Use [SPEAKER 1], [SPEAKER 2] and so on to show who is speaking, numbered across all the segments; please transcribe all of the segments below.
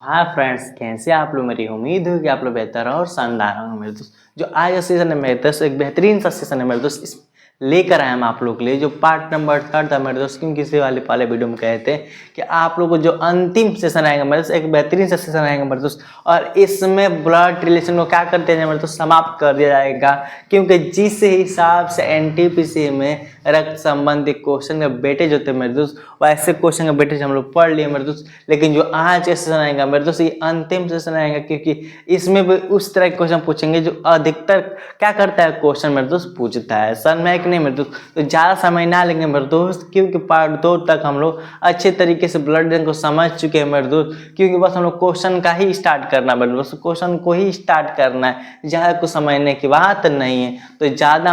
[SPEAKER 1] हाँ फ्रेंड्स, कैसे आप लोग। मेरी उम्मीद है कि आप लोग बेहतर और शानदार होंगे मेरे दोस्त। जो आज का सेशन है मेरे दोस्त, एक बेहतरीन सा सेशन है मेरे दोस्त। इस लेकर आए हम आप लोग के लिए जो पार्ट नंबर 3 था मेरे दोस्त। क्योंकि किसी वाले पहले वीडियो में कहे थे कि आप लोग को जो अंतिम सेशन आएगा मेरे दोस्त, एक बेहतरीन सा सेशन आएगा मेरे दोस्त। और इसमें ब्लड रिलेशन को क्या करते हैं मेरे दोस्त, समाप्त कर दिया जाएगा। क्योंकि जिस हिसाब से एनटीपीसी में रक्त संबंधी क्वेश्चन के बेटे जो थे मेरे दोस्त, वैसे क्वेश्चन के बेटे हम लोग पढ़ लिए मेरे दोस्त। लेकिन जो आज का सेशन आएगा मेरे दोस्त, ये अंतिम सेशन आएगा। क्योंकि इसमें भी उस तरह के क्वेश्चन पूछेंगे जो अधिकतर क्या करता है क्वेश्चन मेरे दोस्त पूछता है। सर मैं नहीं मेरे दोस्त, तो ज़्यादा समय ना लेंगे मेरे दोस्त। क्योंकि पार्ट 2 तक हम लोग अच्छे तरीके से ब्लड रिलेशन को समझ चुके हैं मेरे दोस्त। क्योंकि बस हम लोग क्वेश्चन का ही स्टार्ट करना है मेरे दोस्त, क्वेश्चन को ही स्टार्ट करना है, ज़्यादा कुछ समझने की बात नहीं है। तो ज़्यादा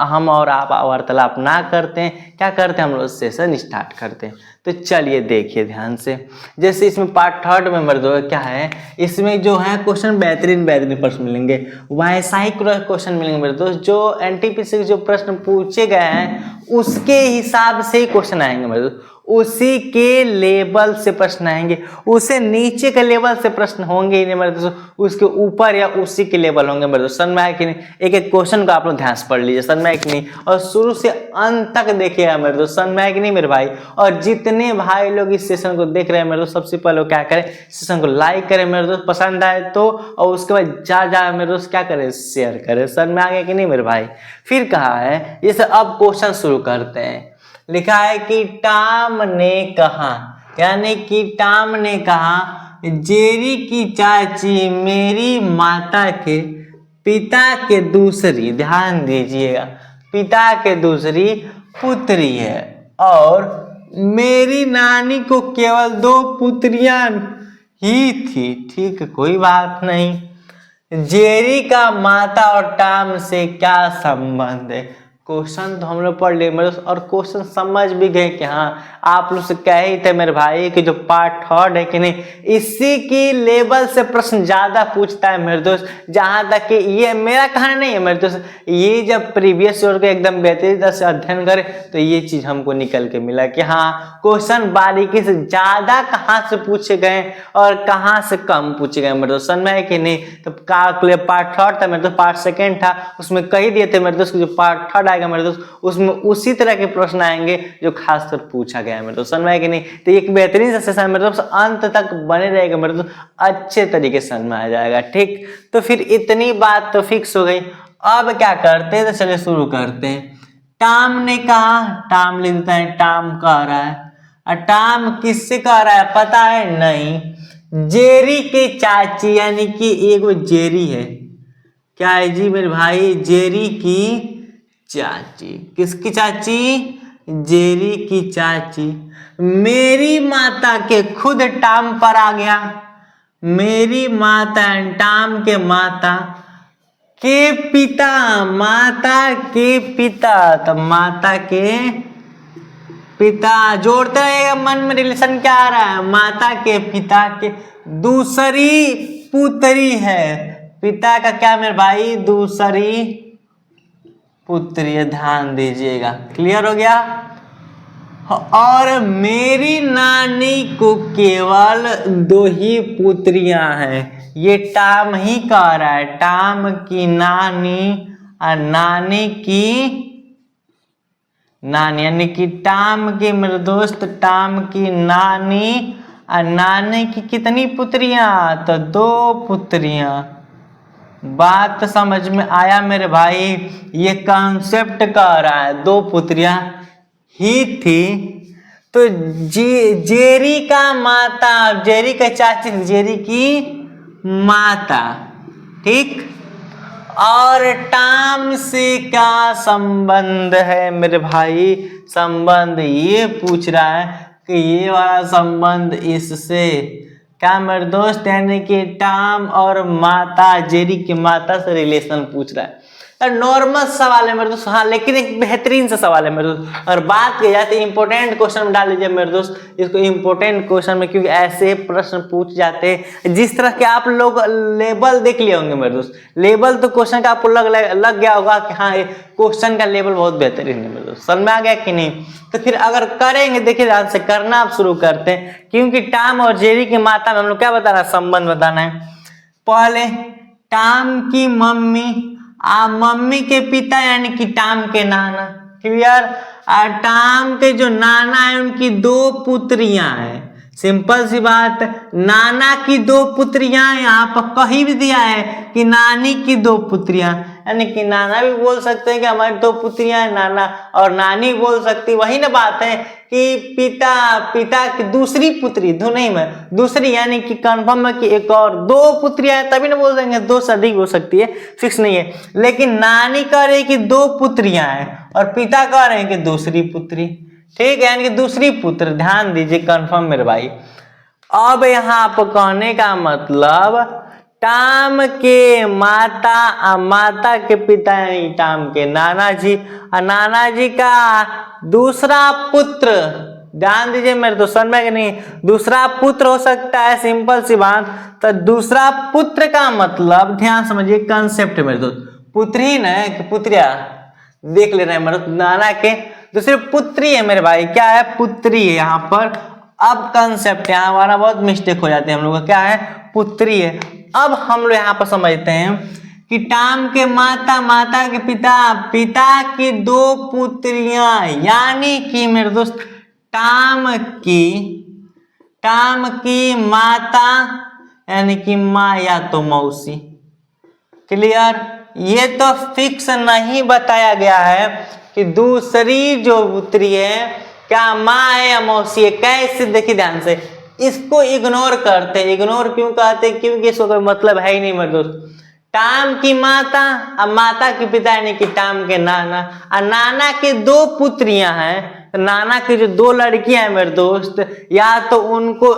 [SPEAKER 1] हम और आप वार्तालाप ना करते हैं, क्या करते हैं हम लोग सेशन स्टार्ट करते हैं। तो चलिए देखिए ध्यान से। जैसे इसमें पार्ट 3 में मेरे दोस्त क्या है, इसमें जो है क्वेश्चन बेहतरीन प्रश्न मिलेंगे, वैसा ही क्वेश्चन मिलेंगे मेरे दोस्त। जो एनटीपीसी के जो प्रश्न पूछे गए हैं उसके हिसाब से ही क्वेश्चन आएंगे मेरे दोस्त, उसी के लेवल से प्रश्न आएंगे। उसे नीचे के लेवल से प्रश्न होंगे ही नहीं मेरे दोस्त, उसके ऊपर या उसी के लेवल होंगे मेरे दोस्त। समझ में आया कि नहीं? एक एक क्वेश्चन को आप लोग ध्यान से पढ़ लीजिए, समझ में आया कि नहीं? और शुरू से अंत तक देखिएगा मेरे दोस्त, समझ में आया कि नहीं मेरे भाई? और जितने भाई लोग इस सेशन को देख रहे हैं मेरे दोस्त, सबसे पहले क्या करें, सेशन को लाइक करें मेरे दोस्त, पसंद आए तो। और उसके बाद जा मेरे दोस्त क्या करें, शेयर करें। समझ में आ गया कि नहीं मेरे भाई? फिर कहा है जैसे अब क्वेश्चन शुरू करते हैं। लिखा है कि टॉम ने कहा, यानी कि टॉम ने कहा जेरी की चाची मेरी माता के पिता के दूसरी, ध्यान दीजिएगा, पिता के दूसरी पुत्री है। और मेरी नानी को केवल 2 पुत्रियां ही थी। ठीक है, कोई बात नहीं। जेरी का माता और टॉम से क्या संबंध है? क्वेश्चन तो हम लोग पढ़ लिए मेरे दोस्त, और क्वेश्चन समझ भी गए कि हाँ आप लोग से कह ही थे मेरे भाई कि जो पार्ट 3 है कि नहीं, इसी की लेवल से प्रश्न ज्यादा पूछता है मेरे दोस्त। जहां तक कि ये मेरा कहना नहीं है मेरे दोस्त, ये जब प्रीवियस ईयर के एकदम बेहतरीन से अध्ययन करे तो ये चीज हमको निकल के मिला कि हाँ क्वेश्चन बारीकी से ज्यादा कहाँ से पूछे गए और कहाँ से कम पूछे गए मेरे दोस्त। समझ में है कि नहीं? तो पार्ट 3 था मेरे दोस्त, पार्ट 2 था, उसमें कही दिए थे मेरे दोस्त जो पार्ट 3 आएगा मेरे दोस्त, उसमें उसी तरह के प्रश्न आएंगे जो खासकर पूछा गया है मेरे दोस्त। समझ में है कि नहीं? तो एक बेहतरीन सा सेशन मेरे दोस्त, अंत तक बने रहेगा मेरे दोस्त, अच्छे तरीके से समझ में आ जाएगा। ठीक, तो फिर इतनी बात तो फिक्स हो गई। अब क्या करते हैं, तो चलिए शुरू करते हैं। टॉम ने कहा, टॉम लिखता है, टॉम कह रहा है। और टॉम किससे कह रहा है पता है? नहीं, जेरी के चाची, यानी कि एगो जेरी है। क्या है जी मेरे भाई? जेरी की चाची। किसकी चाची? जेरी की चाची। मेरी माता के, खुद टॉम पर आ गया, मेरी माता, टॉम के माता के पिता, माता के पिता, तो माता के पिता जोड़ते रहेगा, मन में रिलेशन क्या आ रहा है, माता के पिता के दूसरी पुत्री है। पिता का क्या मेरे भाई? दूसरी पुत्री है, ध्यान दीजिएगा। क्लियर हो गया? और मेरी नानी को केवल 2 ही पुत्रियां हैं। ये टॉम ही कह रहा है, टॉम की नानी और नानी की नानी, यानी कि टॉम की मेरे दोस्त, टॉम की नानी और नानी की कितनी पुत्रियां? तो 2 पुत्रियां। बात समझ में आया मेरे भाई? ये कॉन्सेप्ट कह रहा है 2 पुत्रियां ही थी। तो जेरी का माता, जेरी का चाची, जेरी की माता। ठीक, और टॉम से क्या संबंध है मेरे भाई? संबंध ये पूछ रहा है कि ये वाला संबंध इससे क्या मेरे दोस्त, यानी कि टॉम और माता, जेरी की माता से रिलेशन पूछ रहा है। तो नॉर्मल सवाल है मेरे दोस्त, हाँ लेकिन एक बेहतरीन सा सवाल है मेरे दोस्त। और बात की जाती है इंपॉर्टेंट क्वेश्चन में डाल लीजिए मेरे दोस्त इसको इंपॉर्टेंट क्वेश्चन में, क्योंकि ऐसे प्रश्न पूछ जाते हैं जिस तरह के आप लोग लेवल देख लिए होंगे मेरे दोस्त। लेवल तो क्वेश्चन का आपको लग गया होगा कि हाँ ये क्वेश्चन का लेवल बहुत बेहतरीन है मेरे दोस्त, समझ में आ गया कि नहीं। तो फिर अगर करेंगे, देखिए ध्यान से करना आप शुरू करते हैं, क्योंकि टॉम और जेरी की माता में हम लोग क्या बताना है, संबंध बताना है। पहले टॉम की मम्मी मम्मी के पिता यानी कि टॉम के नाना, क्लियर। और टॉम के जो नाना है उनकी 2 पुत्रियां हैं, सिंपल सी बात, नाना की 2 पुत्रियां, यहाँ पर कहीं भी दिया है कि नानी की 2 पुत्रियां, यानी कि नाना भी बोल सकते हैं कि हमारी 2 पुत्रियां हैं नाना, और नानी बोल सकती, वही ना बात है कि पिता की दूसरी पुत्री, दूसरी यानी कि कंफर्म है कि एक और 2 पुत्रियां हैं, तभी ना बोल देंगे, 2 से अधिक हो सकती है, फिक्स नहीं है। लेकिन नानी कह रही है कि 2 पुत्रियां हैं और पिता कह रहे हैं कि दूसरी पुत्री, ठीक है, यानी कि दूसरी पुत्र, ध्यान दीजिए, कंफर्म मेरे भाई। अब यहाँ पर कहने का मतलब टॉम के माता के पिता यानी टॉम के नाना जी, और नाना जी का दूसरा पुत्र, ध्यान दीजिए मेरे दोस्त, समझ में कि नहीं, दूसरा पुत्र हो सकता है, सिंपल सी बात। तो दूसरा पुत्र का मतलब ध्यान समझिए, कंसेप्ट मेरे दोस्त, पुत्री न कि पुत्रिया, देख ले रहे हैं मेरे नाना के दूसरी पुत्री है मेरे भाई, क्या है, पुत्री है यहाँ पर। अब कंसेप्ट यहाँ हमारा बहुत मिस्टेक हो जाती है हम लोग का, क्या है, पुत्री है। अब हम लोग यहाँ पर समझते हैं कि टॉम के माता के पिता की 2 पुत्रियां, यानी कि मेरे दोस्त टॉम की माता यानी कि माँ या तो मौसी, क्लियर। ये तो फिक्स नहीं बताया गया है कि दूसरी जो पुत्री है क्या माँ है या मौसी है, कैसे, देखिए ध्यान से, इसको इग्नोर करते हैं। इग्नोर क्यों कहते हैं, क्योंकि इसको कोई मतलब है ही नहीं मेरे दोस्त। टॉम की माता और माता के पिता यानी कि टॉम के नाना, और नाना के 2 पुत्रियां हैं, नाना की जो 2 लड़कियां हैं मेरे दोस्त, या तो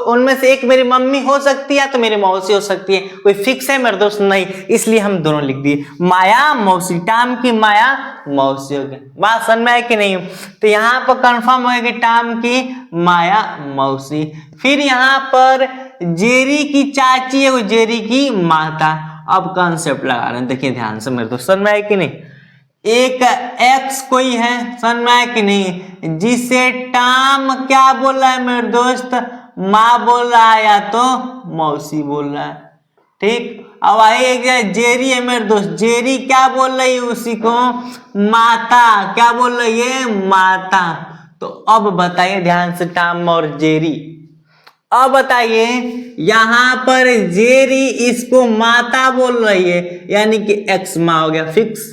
[SPEAKER 1] उनमें से एक मेरी मम्मी हो सकती है या तो मेरी मौसी हो सकती है, कोई फिक्स है मेरे दोस्त नहीं, इसलिए हम दोनों लिख दिए माया मौसी, टॉम की माया मौसी हो गई। बात समझ में है कि नहीं। तो यहाँ पर कंफर्म हो कि टॉम की माया मौसी। फिर यहाँ पर जेरी की चाची है, वो जेरी की माता। अब कंसेप्ट लगा रहे हैं, देखिए ध्यान से मेरे दोस्त, समझ में है कि नहीं। एक एक्स कोई है, समझ में है कि नहीं, जिसे टॉम क्या बोल रहा है मेरे दोस्त, माँ बोल रहा है या तो मौसी बोल रहा है, ठीक। अब आइए एक जेरी है मेरे दोस्त, जेरी क्या बोल रही है उसी को, माता, क्या बोल रही है, माता। तो अब बताइए ध्यान से, टॉम और जेरी, अब बताइए यहां पर जेरी इसको माता बोल रही है, यानी कि एक्स माँ हो गया, फिक्स।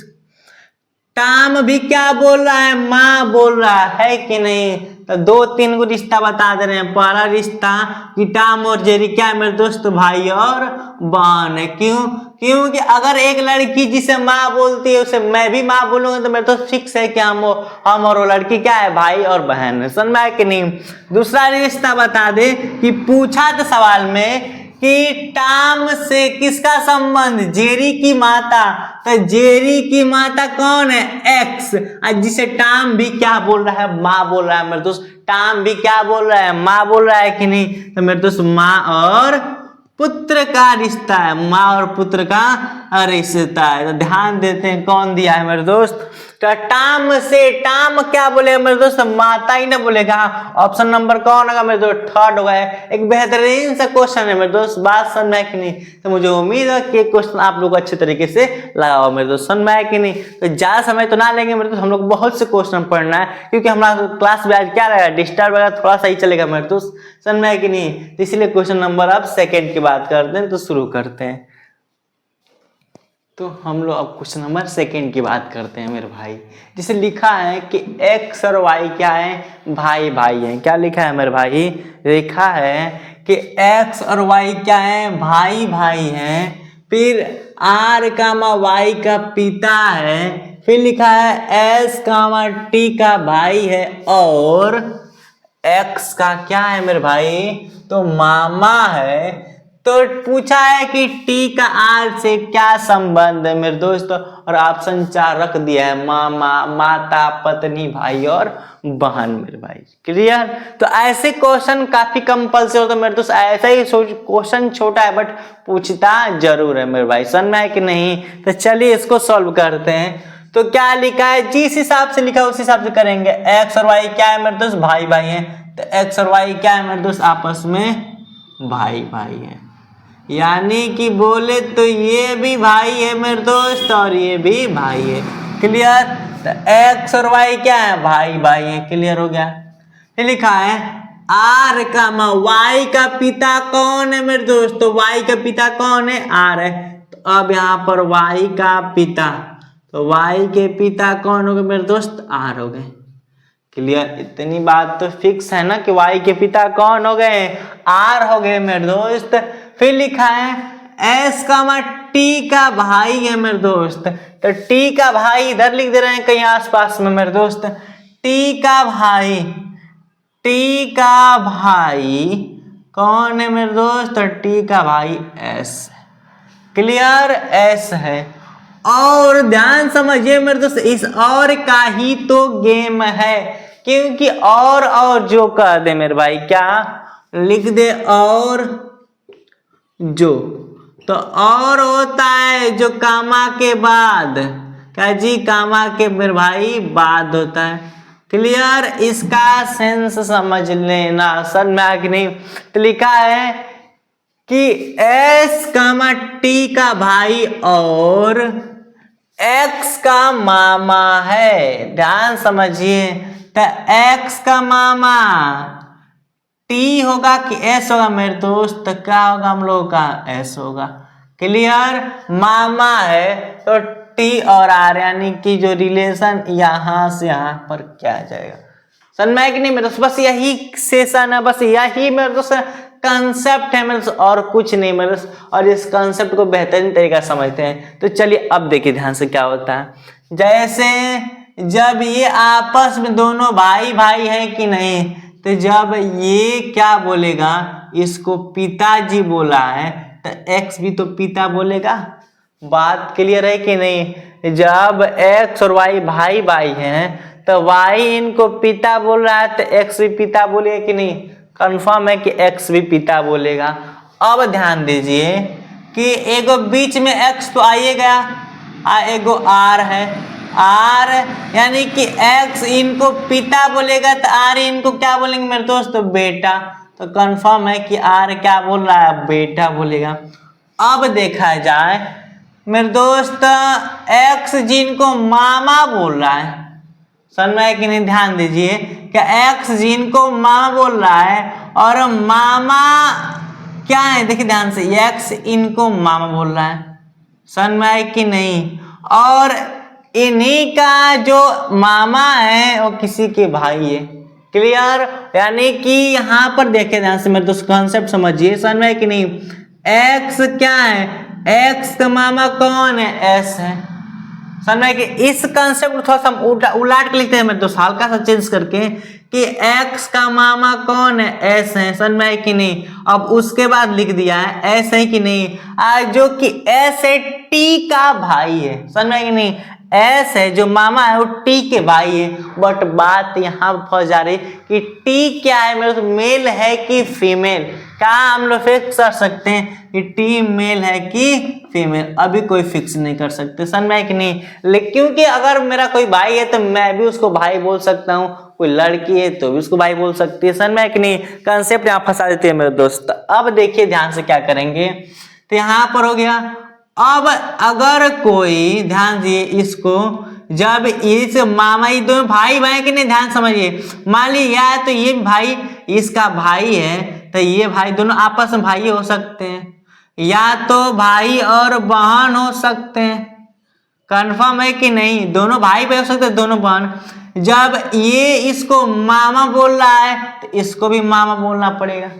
[SPEAKER 1] टॉम भी क्या बोल रहा है, माँ बोल रहा है कि नहीं। तो 2-3 को रिश्ता बता दे रहे हैं। पहला रिश्ता कि टॉम और जेरी क्या है मेरे दोस्त, भाई और बहन है। क्यों, क्योंकि अगर एक लड़की जिसे माँ बोलती है उसे मैं भी माँ बोलूंगा तो मेरे तो फिक्स है कि हम और वो लड़की क्या है, भाई और बहन है, समझ में आया कि नहीं। दूसरा रिश्ता बता दे कि पूछा था सवाल में कि टॉम से किसका संबंध, जेरी की माता, तो जेरी की माता कौन है, एक्स, जिसे टॉम भी क्या बोल रहा है, माँ बोल रहा है मेरे दोस्त। टॉम भी क्या बोल रहा है, माँ बोल रहा है कि नहीं। तो मेरे दोस्त माँ और पुत्र का रिश्ता है, माँ और पुत्र का रिश्ता है। तो ध्यान देते हैं कौन दिया है मेरे दोस्त, तो टॉम से, टॉम क्या बोलेगा मेरे दोस्त, माता ही ना बोलेगा। ऑप्शन नंबर कौन होगा मेरे दोस्त, 3rd होगा। एक बेहतरीन सा क्वेश्चन है मेरे दोस्त, बात समझ में है कि नहीं। तो मुझे उम्मीद है कि क्वेश्चन आप लोग अच्छे तरीके से लगाओ मेरे दोस्त, समझ में है कि नहीं। तो ज्यादा समय तो ना लेंगे मेरे दोस्त, हम लोग बहुत से क्वेश्चन पढ़ना है, क्योंकि हमारा क्लास भी आज क्या रहेगा, डिस्टर्ब वगैरह थोड़ा सा ही चलेगा मेरे दोस्त, समझ में है कि नहीं। तो इसलिए क्वेश्चन नंबर अब 2nd की बात करते हैं, तो शुरू करते हैं। तो हम लोग अब क्वेश्चन नंबर 2 की बात करते हैं मेरे भाई। जिसे लिखा है कि x और y क्या है, भाई भाई हैं। क्या लिखा है मेरे भाई, लिखा है कि x और y क्या है, भाई भाई हैं। फिर r कामा y का पिता है, फिर लिखा है s कामा t का भाई है, और x का क्या है मेरे भाई, तो मामा है। तो पूछा है कि टी का आर से क्या संबंध है मेरे दोस्त, और ऑप्शन 4 रख दिया है, मामा, माता, पत्नी, भाई और बहन मेरे भाई। क्लियर। तो ऐसे क्वेश्चन काफी कंपल्सरी होता है मेरे दोस्त, ऐसा ही क्वेश्चन छोटा है बट पूछता जरूर है मेरे भाई, समझ में है कि नहीं। तो चलिए इसको सॉल्व करते हैं। तो क्या लिखा है, जिस हिसाब से लिखा है उस हिसाब से करेंगे। एक्स और वाई क्या है मेरे दोस्त, भाई भाई है, तो एक्स और वाई क्या है मेरे दोस्त, आपस में भाई भाई है, यानी कि बोले तो ये भी भाई है मेरे दोस्त और ये भी भाई है। क्लियर। तो एक्स और वाई क्या है, भाई भाई है। क्लियर हो गया। ये लिखा है आर का वाई का पिता कौन है मेरे दोस्त, तो वाई का पिता कौन है, आर है। तो अब यहाँ पर वाई का पिता, तो वाई के पिता कौन हो गए मेरे दोस्त, आर हो गए। क्लियर। इतनी बात तो फिक्स है ना कि वाई के पिता कौन हो गए, आर हो गए मेरे दोस्त। फिर लिखा है एस का टी का भाई है मेरे दोस्त, तो टी का भाई इधर लिख दे रहे हैं कहीं आसपास में मेरे दोस्त। टी का भाई, टी का भाई कौन है मेरे दोस्त, टी का भाई एस। क्लियर, एस है। और ध्यान समझिए मेरे दोस्त, इस और का ही तो गेम है, क्योंकि और जो कह दे मेरे भाई, क्या लिख दे, और जो, तो और होता है जो कामा के बाद, क्या जी, कामा के मेरे भाई बाद होता है। क्लियर। इसका सेंस समझ लेना, समझ में आया कि नहीं। तो लिखा है कि एस कामा टी का भाई और एक्स का मामा है। ध्यान समझिए, तो एक्स का मामा टी होगा कि एस होगा मेरे दोस्त, तो क्या होगा हम लोगों का, एस होगा। क्लियर। मामा है तो टी और आर, यानी कि जो रिलेशन यहां से यहां पर क्या आ जाएगा, समझ में कि नहीं मेरे दोस्त। बस यही सेशन है, बस यही मेरे दोस्त कंसेप्ट है मेरे दोस्त, और कुछ नहीं मेरे दोस्त। और इस कंसेप्ट को बेहतरीन तरीका समझते हैं। तो चलिए अब देखिए ध्यान से क्या होता है। जैसे जब ये आपस में दोनों भाई भाई है कि नहीं, तो जब ये क्या बोलेगा, इसको पिताजी बोला है, तो एक्स भी तो पिता बोलेगा। बात क्लियर है कि नहीं। जब एक्स और वाई भाई भाई हैं, तो वाई इनको पिता बोल रहा है, तो एक्स भी पिता बोलेगा कि नहीं, कंफर्म है कि एक्स भी पिता बोलेगा। अब ध्यान दीजिए कि एगो बीच में एक्स तो आइए गया, एगो आर है, आर यानी कि एक्स इनको पिता बोलेगा, तो आर इनको क्या बोलेंगे मेरे दोस्त, तो बेटा। तो कंफर्म है कि आर क्या बोल रहा है, बेटा बोलेगा। अब देखा जाए मेरे दोस्त, एक्स जिनको मामा बोल रहा है, समझ में है कि नहीं। ध्यान दीजिए कि एक्स जिनको मामा बोल रहा है, और मामा क्या है, देखिए ध्यान से, एक्स इनको मामा बोल रहा है, समझ में है कि नहीं। और इन्हीं का जो मामा है वो किसी के भाई है। क्लियर। यानी कि यहाँ पर देखे ध्यान से मेरे दोस्त, कॉन्सेप्ट समझिए, समझ में है कि नहीं। एक्स क्या है, एक्स का मामा कौन है, एस है। समझ में कि इस कंसेप्ट को थोड़ा सा उलाट के लिखते हैं मेरे दोस्त, हल्का सा चेंज करके, कि एक्स का मामा कौन है, एस है। समझ में है कि नहीं। अब उसके बाद लिख दिया है एस है कि नहीं, जो कि एस है टी का भाई है, समझ में है कि नहीं। एस है जो मामा है वो टी के भाई है, बट बात यहाँ फंस जा रही कि टी क्या है मेरे तो, मेल है कि फीमेल। क्या हम लोग फिक्स कर सकते हैं कि टी मेल है कि फीमेल, अभी कोई फिक्स नहीं कर सकते, समझ में है कि नहीं। लेकिन क्योंकि अगर मेरा कोई भाई है तो मैं भी उसको भाई बोल सकता हूँ, कोई लड़की है तो भी उसको भाई बोल सकती है, समझ में है कि नहीं। कंसेप्ट यहाँ फंसा देती है मेरे दोस्त। अब देखिए ध्यान से क्या करेंगे, तो यहाँ पर हो गया। अब अगर कोई, ध्यान दिए इसको, जब इस मामा, ये दोनों भाई भाई के नहीं, ध्यान समझिए। मान ली या तो ये भाई इसका भाई है, तो ये भाई दोनों आपस में भाई हो सकते हैं, या तो भाई और बहन हो सकते हैं। कंफर्म है कि नहीं, दोनों भाई भाई हो सकते हैं, दोनों बहन। जब ये इसको मामा बोल रहा है तो इसको भी मामा बोलना पड़ेगा,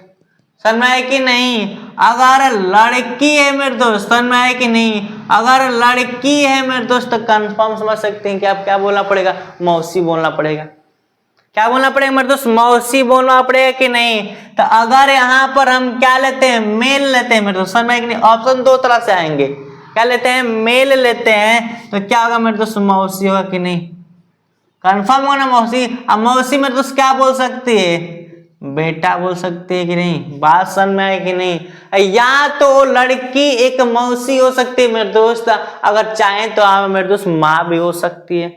[SPEAKER 1] समझ में है कि नहीं। अगर लड़की है मेरे दोस्त, समझ में है कि नहीं, अगर लड़की है मेरे दोस्त तो कंफर्म समझ सकते हैं कि आप क्या बोलना पड़ेगा, मौसी बोलना पड़ेगा। क्या बोलना पड़ेगा मेरे दोस्त, मौसी बोलना पड़ेगा कि नहीं। तो अगर यहाँ पर हम क्या लेते हैं, मेल लेते हैं मेरे दोस्त, समझ में कि नहीं, ऑप्शन दो तरह से आएंगे, क्या लेते हैं, मेल लेते हैं, तो क्या होगा मेरे दोस्त, मौसी होगा कि नहीं, कंफर्म होगा ना मौसी। अब मौसी मेरे दोस्त क्या बोल सकती है, बेटा बोल सकती है कि नहीं, बात समझ में आए कि नहीं। या तो लड़की एक मौसी हो सकती है मेरे दोस्त, अगर चाहें तो आप मेरे दोस्त माँ भी हो सकती है,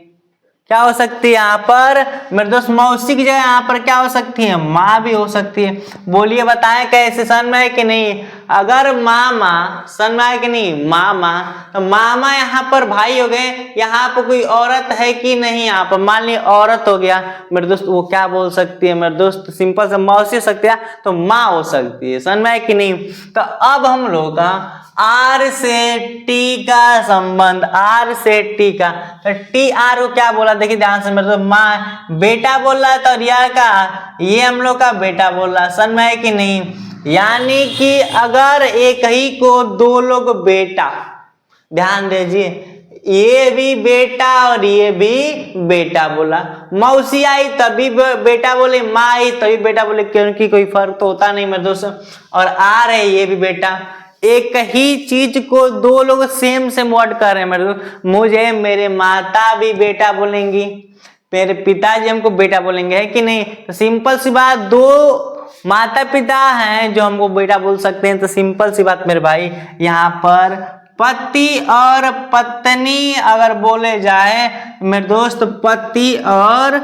[SPEAKER 1] क्या हो सकती है यहाँ पर मेरे दोस्त, मौसी की जगह यहाँ पर क्या हो सकती है, माँ भी हो सकती है। बोलिए बताएं कैसे, समझ में आए कि नहीं। अगर मामा, समझ में आए कि नहीं, मामा, तो मामा यहाँ पर भाई हो गए, यहाँ पर कोई औरत है कि नहीं, यहाँ पर मान ली औरत हो गया मेरे दोस्त, वो क्या बोल सकती है मेरे दोस्त, सिंपल से मौसी हो सकती है, तो माँ हो सकती है, समझ में आए कि नहीं। तो अब हम लोग का आर से टी का संबंध, आर से टी का, तो टी आर को क्या बोला, देखिए ध्यान से मेरे, तो माँ बेटा बोल रहा है, तो रिया का ये हम लोग का बेटा बोल रहा है, समझ में है कि नहीं। यानी कि अगर एक ही को दो लोग बेटा, ध्यान दीजिए, ये भी बेटा और ये भी बेटा बोला, मौसी आई तभी बेटा बोले, माँ आई तभी बेटा बोले, क्योंकि कोई फर्क तो होता नहीं मेरे दोस्त। और आ रहे ये भी बेटा, एक ही चीज को दो लोग सेम सेम वर्ड कर रहे हैं मेरे दोस्त। मुझे मेरे माता भी बेटा बोलेंगी, मेरे पिताजी हमको बेटा बोलेंगे, है कि नहीं। तो सिंपल सी बात, दो माता पिता हैं जो हमको बेटा बोल सकते हैं, तो सिंपल सी बात मेरे भाई, यहाँ पर पति और पत्नी अगर बोले जाए मेरे दोस्त, पति और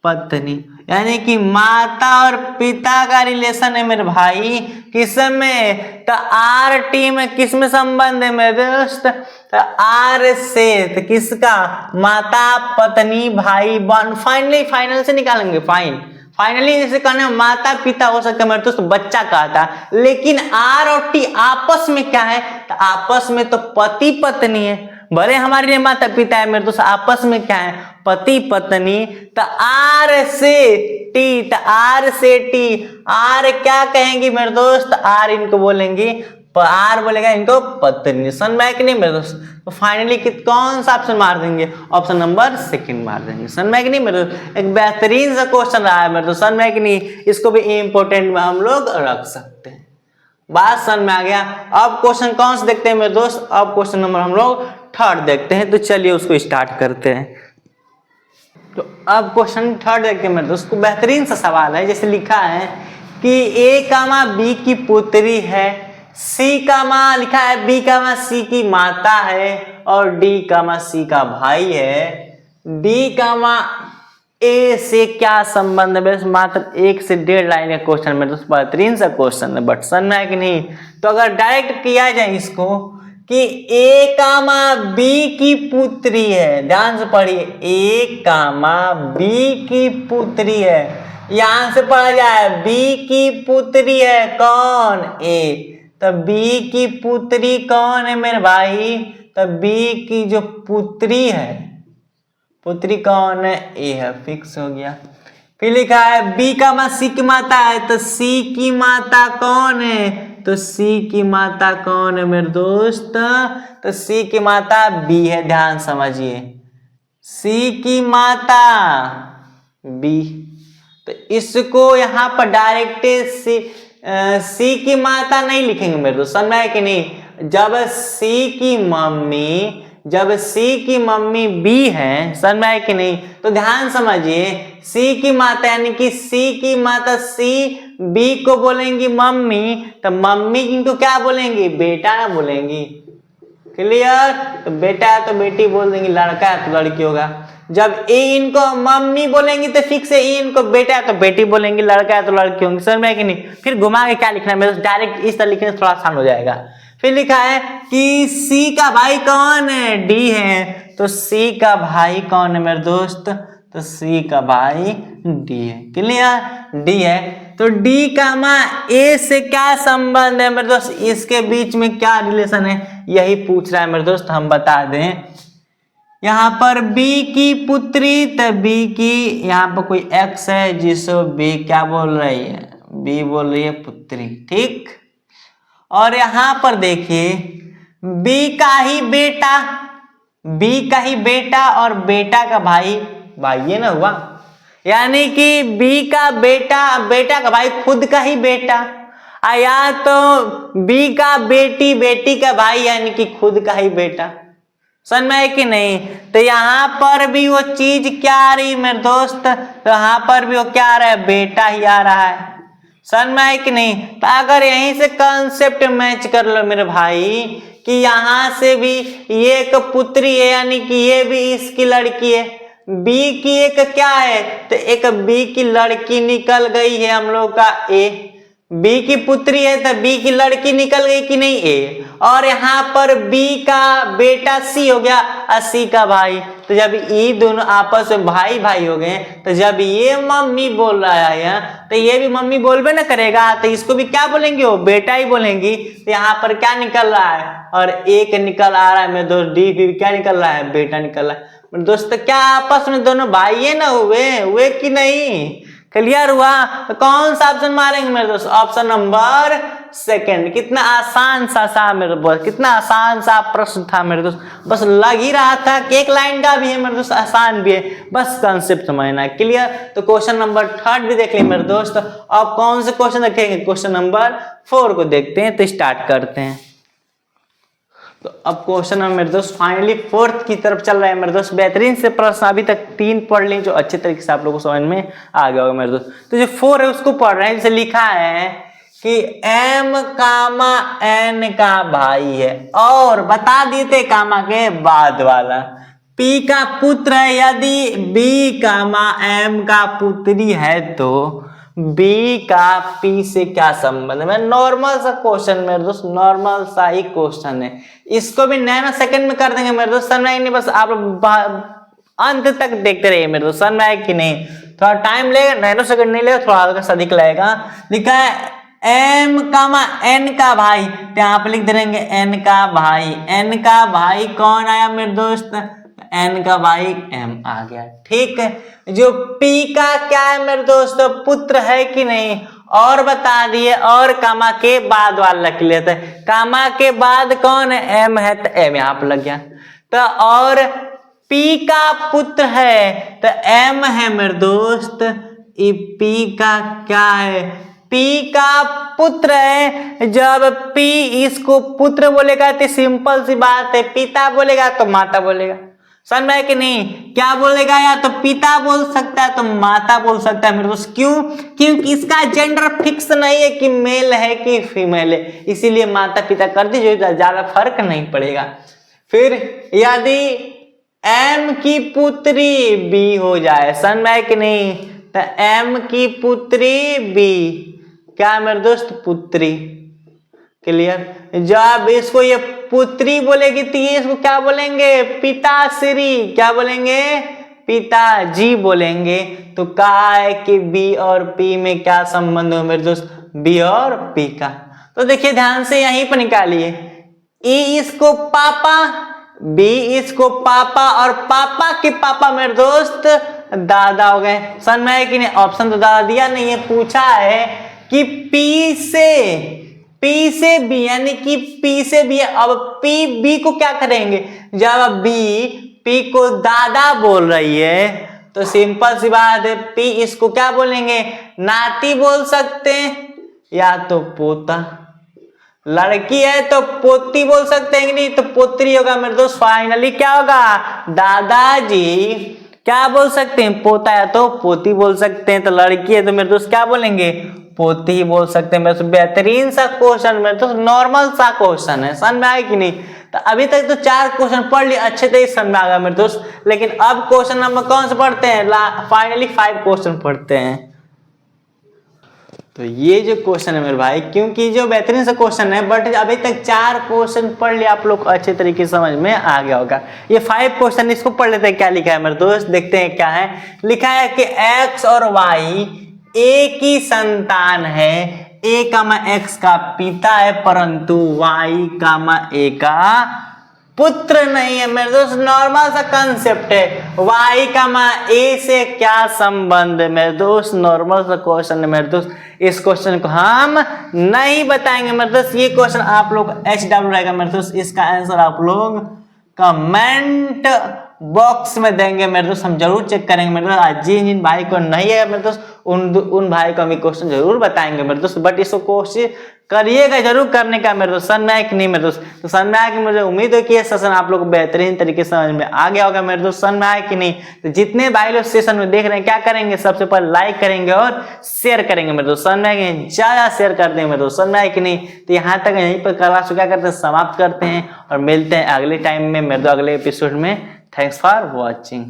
[SPEAKER 1] पत्नी, यानी कि माता और पिता का रिलेशन है मेरे भाई, किस में, तो आर टी में किस में संबंध है मेरे दोस्त, तो आर से, तो किसका, माता पत्नी भाई बहन, फाइनल से निकालेंगे, फाइनली जैसे कहने माता पिता हो सकता है मेरे दोस्त, बच्चा कहता, लेकिन आर और टी आपस में क्या है, तो आपस में तो पति पत्नी है, भले हमारे लिए माता पिता है मेरे दोस्त, आपस में क्या है, पति पत्नी। तो आर से टी, तो आर से टी, आर क्या कहेंगी मेरे दोस्त, आर इनको बोलेंगी, आर बोलेगा इनको पत्नी, समझ में आया कि नहीं मेरे दोस्त। तो फाइनली कौन सा ऑप्शन मार देंगे, ऑप्शन नंबर सेकंड मार देंगे, समझ में आया कि नहीं मेरे दोस्त। एक बेहतरीन सा क्वेश्चन रहा है मेरे दोस्त, समझ में आया कि नहीं, इसको भी इंपोर्टेंट में हम लोग रख सकते हैं, बात समझ में आ गया। अब क्वेश्चन कौन से देखते हैं मेरे दोस्त, अब क्वेश्चन नंबर हम लोग थर्ड देखते हैं, तो चलिए उसको स्टार्ट करते हैं। तो अब क्वेश्चन थर्ड देखते हैं मेरे दोस्त, बेहतरीन सा सवाल है, जैसे लिखा है कि ए कामा बी की पुत्री है, सी कामा लिखा है बी कामा सी की माता है, और डी कामा सी का भाई है, डी कामा ए से क्या संबंध है, बस मात्र 1 से 1.5 लाइन का क्वेश्चन मेरे दोस्त, बेहतरीन सा क्वेश्चन है, बट समझ में है कि नहीं। तो अगर डायरेक्ट किया जाए इसको कि ए कामा बी की पुत्री है, ध्यान से पढ़िए, ए कामा बी की पुत्री है, यहां से पढ़ा जाए बी की पुत्री है कौन, ए, तो बी की पुत्री कौन है मेरे भाई, तो बी की जो पुत्री है, पुत्री कौन है, ए है, फिक्स हो गया। फिर लिखा है बी का माँ सी की माता है, तो सी की माता कौन है, तो सी की माता कौन है मेरे दोस्त, तो सी की माता बी है, ध्यान समझिए, सी की माता बी। तो इसको यहाँ पर डायरेक्ट सी की माता नहीं लिखेंगे मेरे दोस्त, समझ में आया कि नहीं। जब सी की मम्मी बी है, समझ में आया कि नहीं, तो ध्यान समझिए, सी की माता यानी कि सी की माता सी बी को बोलेंगी मम्मी, तो मम्मी इनको क्या बोलेंगी, बेटा ना बोलेंगी, क्लियर। तो बेटा है तो बेटी बोल देंगी, लड़का है तो लड़की होगा। जब ए इनको मम्मी बोलेंगी तो फिक्स है, इनको बेटा है तो बेटी बोलेंगी, लड़का है तो लड़की होंगी, समझ में है कि नहीं। फिर घुमा के क्या लिखना है मेरे, डायरेक्ट इस तरह लिखने से थोड़ा आसान हो जाएगा। फिर लिखा है कि सी का भाई कौन है, डी है, तो सी का भाई कौन है मेरे दोस्त, तो सी का भाई डी है, क्लियर, डी है। तो डी का माँ ए से क्या संबंध है मेरे दोस्त, इसके बीच में क्या रिलेशन है, यही पूछ रहा है मेरे दोस्त, हम बता दें। यहाँ पर बी की पुत्री, तो बी की यहाँ पर कोई एक्स है जिसको बी क्या बोल रही है, बी बोल रही है पुत्री, ठीक। और यहाँ पर देखिए बी का ही बेटा और बेटा का भाई, भाई ये ना हुआ, यानी कि बी का बेटा, बेटा का भाई खुद का ही बेटा, या तो बी का बेटी, बेटी का भाई यानी कि खुद का ही बेटा। समझ में है कि नहीं? तो यहाँ पर भी वो चीज क्या आ रही मेरे दोस्त, तो यहाँ पर भी वो क्या आ रहा है, बेटा ही आ रहा है। समझ में है कि नहीं? तो अगर यहीं से कंसेप्ट मैच कर लो मेरे भाई कि यहाँ से भी ये एक पुत्री है यानी कि ये भी इसकी लड़की है, बी की एक क्या है, तो एक बी की लड़की निकल गई है हम लोग का ए, बी की पुत्री है तो बी की लड़की निकल गई कि नहीं ए, और यहाँ पर बी का बेटा सी हो गया और सी का भाई। तो जब ये दोनों आपस में भाई भाई हो गए तो जब ये मम्मी बोल रहा है तो ये भी मम्मी बोलबे ना करेगा, तो इसको भी क्या बोलेंगे, वो बेटा ही बोलेंगी। तो यहाँ पर क्या निकल रहा है, और एक निकल आ रहा है मेरे दोस्त डी, भी क्या निकल रहा है, बेटा निकल रहा है। मेरे दोस्त क्या आपस में दोनों भाई है ना हुए कि नहीं? क्लियर हुआ? तो कौन सा ऑप्शन मारेंगे मेरे दोस्त, ऑप्शन नंबर सेकंड। कितना आसान सा मेरे दोस्त, कितना आसान सा प्रश्न था मेरे दोस्त, बस लग ही रहा था कि एक लाइन का भी है मेरे दोस्त, आसान भी है, बस कंसेप्ट समझना। क्लियर? तो क्वेश्चन नंबर 3 भी देख लिया मेरे दोस्त। अब कौन से क्वेश्चन देखेंगे, क्वेश्चन नंबर 4 को देखते हैं। तो स्टार्ट करते हैं। तो अब क्वेश्चन नंबर मेरे दोस्त फाइनली 4th की तरफ चल रहा है मेरे दोस्त। बेहतरीन से प्रश्न अभी तक 3 पढ़ लें जो अच्छे तरीके से आप लोगों को समझ में आ गया होगा मेरे दोस्त। तो जो 4 है उसको पढ़ रहे हैं। जैसे लिखा है कि एम कामा एन का भाई है, और बता देते कामा के बाद वाला पी का पुत्र है, यदि बी कामा एम का पुत्री है तो बी का पी से क्या संबंध है। नॉर्मल सा क्वेश्चन मेरे दोस्त, नॉर्मल सा ही क्वेश्चन है, इसको भी नैनो सेकंड में कर देंगे मेरे दोस्त। समझ में नहीं, बस आप अंत तक देखते रहिए मेरे दोस्त। समझ में आए कि नहीं? थोड़ा टाइम लेगा, नैनो सेकंड नहीं लेगा, थोड़ा हल्का सा अधिक लगेगा। लिखा है एम कामा एन का भाई, तो यहाँ पे लिख देंगे एन का भाई। एन का भाई कौन आया मेरे दोस्त, एन का भाई एम आ गया। ठीक है, जो पी का क्या है मेरे दोस्त, पुत्र है कि नहीं, और बता दिए, और कामा के बाद वाला रख लेते हैं। कामा के बाद कौन है, एम है, तो एम यहाँ पर लग गया। तो और पी का पुत्र है तो एम है मेरे दोस्त, ये पी का क्या है, पी का पुत्र है। जब पी इसको पुत्र बोलेगा तो सिंपल सी बात है, पिता बोलेगा तो माता बोलेगा। समझ में है कि नहीं? क्या बोलेगा, या तो पिता बोल सकता है तो माता बोल सकता है मेरे दोस्त। क्यों? क्योंकि इसका जेंडर फिक्स नहीं है कि मेल है कि फीमेल है, इसीलिए माता पिता कर दीजिए, ज्यादा फर्क नहीं पड़ेगा। फिर यदि एम की पुत्री बी हो जाए, समझ में है कि नहीं, तो एम की पुत्री बी क्या मेरे दोस्त, पुत्री। क्लियर? जब इसको ये पुत्री बोलेगी तो ये इसको क्या बोलेंगे, पिताश्री। क्या बोलेंगे, पिताजी बोलेंगे। तो कहा है कि बी और पी में क्या संबंध हो मेरे दोस्त, बी और पी का। तो देखिए ध्यान से यहीं पर निकालिए, ई इसको पापा, बी इसको पापा, और पापा के पापा मेरे दोस्त दादा हो गए। समझ में है कि नहीं? ऑप्शन तो दादा दिया नहीं है, पूछा है कि पी से बी, यानी कि पी से बी। अब पी बी को क्या करेंगे, जब बी पी को दादा बोल रही है तो सिंपल सी बात है, पी इसको क्या बोलेंगे, नाती बोल सकते हैं या तो पोता। लड़की है तो पोती बोल सकते हैं कि नहीं, तो पोत्री होगा मेरे दोस्त। फाइनली क्या होगा, दादाजी क्या बोल सकते हैं, पोता है तो पोती बोल सकते हैं। तो लड़की है तो मेरे दोस्त क्या बोलेंगे, पोती ही बोल सकते हैं। मेरे दोस्त बेहतरीन सा क्वेश्चन, मेरे दोस्त नॉर्मल सा क्वेश्चन है। समझ में आया कि नहीं? तो अभी तक तो 4 क्वेश्चन पढ़ लिए, अच्छे तरीके से समझ में आ गया मेरे दोस्त। लेकिन अब क्वेश्चन नंबर कौन से पढ़ते हैं, फाइनली 5 क्वेश्चन पढ़ते हैं। तो ये जो क्वेश्चन है मेरे भाई, क्योंकि जो बेहतरीन सा क्वेश्चन है, बट अभी तक 4 क्वेश्चन पढ़ लिया, आप लोग अच्छे तरीके से समझ में आ गया होगा। ये 5 क्वेश्चन, इसको पढ़ लेते हैं क्या लिखा है मेरे दोस्त, देखते हैं क्या है। लिखा है कि x और y एक ही संतान है, a कामा x का पिता है परंतु y कामा a का पुत्र नहीं है मेरे दोस्त। नॉर्मल सा कंसेप्ट है, y कामा a से क्या संबंध है मेरे दोस्त, नॉर्मल सा क्वेश्चन है मेरे दोस्त। इस क्वेश्चन को हम नहीं बताएंगे मेरे दोस्त, ये क्वेश्चन आप लोग HW रहेगा मेरे दोस्त। इसका आंसर आप लोग कमेंट बॉक्स में देंगे मेरे दोस्त, हम जरूर चेक करेंगे मेरे दोस्त। आज जिन भाई को नहीं है मेरे दोस्त उन भाई को हम क्वेश्चन जरूर बताएंगे मेरे दोस्त, बट इसको कोशिश करिएगा जरूर करने का मेरे दोस्त, समझ में आया कि नहीं मेरे दोस्त। तो समझ में आया कि मुझे उम्मीद है कि ये सेशन आप लोग को बेहतरीन तरीके से समझ में आ गया होगा मेरे दोस्त, समझ में आया कि नहीं। तो जितने भाई लोग सेशन में देख रहे हैं क्या करेंगे, सबसे पहले लाइक करेंगे और शेयर करेंगे मेरे दोस्त, समझ में आया कि ज्यादा शेयर करते हैं मेरे दोस्त, समझ में आया कि नहीं। तो यहाँ तक यहीं पर क्लास क्या करते हैं, समाप्त करते हैं और मिलते हैं अगले टाइम में मेरे दोस्त, अगले एपिसोड में। Thanks for watching.